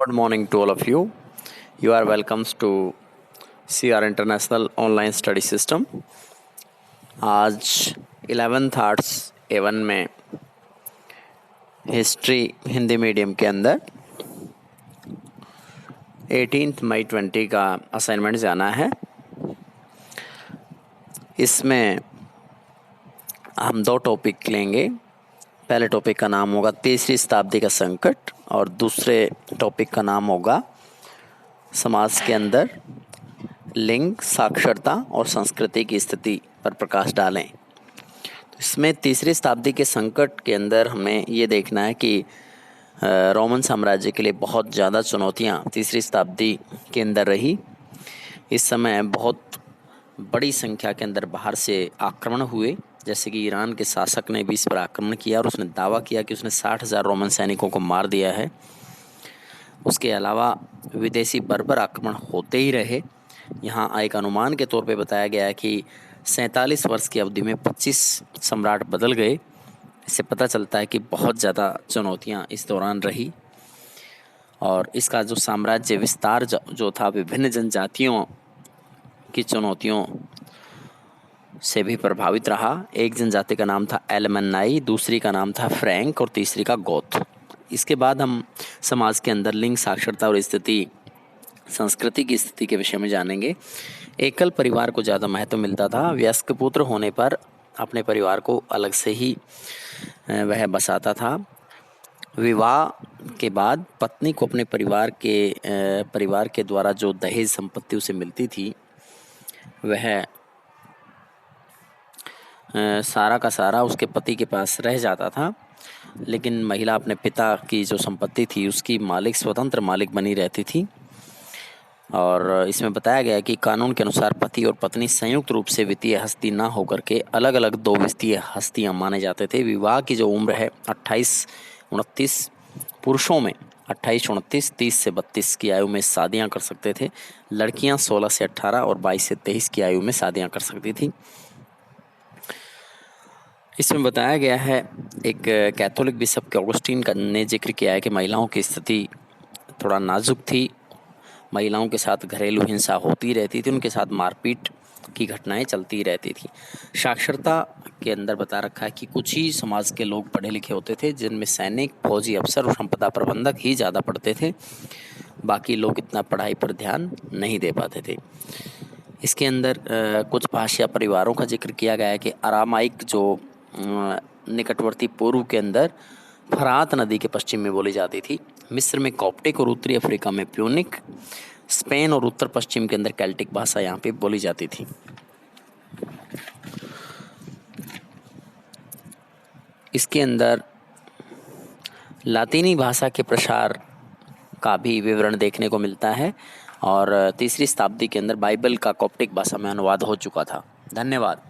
Good morning to all of you. You are welcome to CR International Online Study System. आज 11th arts A1 में history Hindi medium के अंदर 18 मई 20 का assignment जाना है। इसमें हम दो टॉपिक लेंगे। पहले टॉपिक का नाम होगा तीसरी शताब्दी का संकट और दूसरे टॉपिक का नाम होगा समाज के अंदर लिंग, साक्षरता और संस्कृति की स्थिति पर प्रकाश डालें। तो इसमें तीसरी शताब्दी के संकट के अंदर हमें ये देखना है कि रोमन साम्राज्य के लिए बहुत ज़्यादा चुनौतियाँ तीसरी शताब्दी के अंदर रही। इस समय बहुत बड़ी संख्या के अंदर बाहर से आक्रमण हुए, जैसे कि ईरान के शासक ने भी इस पर आक्रमण किया और उसने दावा किया कि उसने 60,000 रोमन सैनिकों को मार दिया है। उसके अलावा विदेशी बर्बर आक्रमण होते ही रहे। यहाँ एक अनुमान के तौर पे बताया गया है कि 47 वर्ष की अवधि में 25 सम्राट बदल गए। इससे पता चलता है कि बहुत ज़्यादा चुनौतियाँ इस दौरान रही और इसका जो साम्राज्य विस्तार जो था विभिन्न जनजातियों की चुनौतियों से भी प्रभावित रहा। एक जनजाति का नाम था एलमन्नाई, दूसरी का नाम था फ्रैंक और तीसरी का गोथ। इसके बाद हम समाज के अंदर लिंग, साक्षरता और स्थिति, संस्कृति की स्थिति के विषय में जानेंगे। एकल परिवार को ज़्यादा महत्व मिलता था। वयस्क पुत्र होने पर अपने परिवार को अलग से ही वह बसाता था। विवाह के बाद पत्नी को अपने परिवार के द्वारा जो दहेज संपत्ति उसे मिलती थी वह सारा का सारा उसके पति के पास रह जाता था, लेकिन महिला अपने पिता की जो संपत्ति थी उसकी स्वतंत्र मालिक बनी रहती थी। और इसमें बताया गया है कि कानून के अनुसार पति और पत्नी संयुक्त रूप से वित्तीय हस्ती ना होकर के अलग अलग दो वित्तीय हस्तियां माने जाते थे। विवाह की जो उम्र है 28-29, पुरुषों में 28-29, 30 से 32 की आयु में शादियां कर सकते थे। लड़कियां 16 से 18 और 22 से 23 की आयु में शादियां कर सकती थी। इसमें बताया गया है, एक कैथोलिक बिशप ऑगस्टीन ने जिक्र किया है कि महिलाओं की स्थिति थोड़ा नाजुक थी। महिलाओं के साथ घरेलू हिंसा होती रहती थी, उनके साथ मारपीट की घटनाएं चलती रहती थी। साक्षरता के अंदर बता रखा है कि कुछ ही समाज के लोग पढ़े लिखे होते थे, जिनमें सैनिक, फौजी अफसर और संपदा प्रबंधक ही ज़्यादा पढ़ते थे। बाकी लोग इतना पढ़ाई पर ध्यान नहीं दे पाते थे। इसके अंदर कुछ भाषा परिवारों का जिक्र किया गया है कि अरामाइक जो निकटवर्ती पूर्व के अंदर फरात नदी के पश्चिम में बोली जाती थी। मिस्र में कॉप्टिक और उत्तरी अफ्रीका में प्यूनिक, स्पेन और उत्तर पश्चिम के अंदर केल्टिक भाषा यहाँ पे बोली जाती थी। इसके अंदर लातीनी भाषा के प्रसार का भी विवरण देखने को मिलता है और तीसरी शताब्दी के अंदर बाइबल का कॉप्टिक भाषा में अनुवाद हो चुका था। धन्यवाद।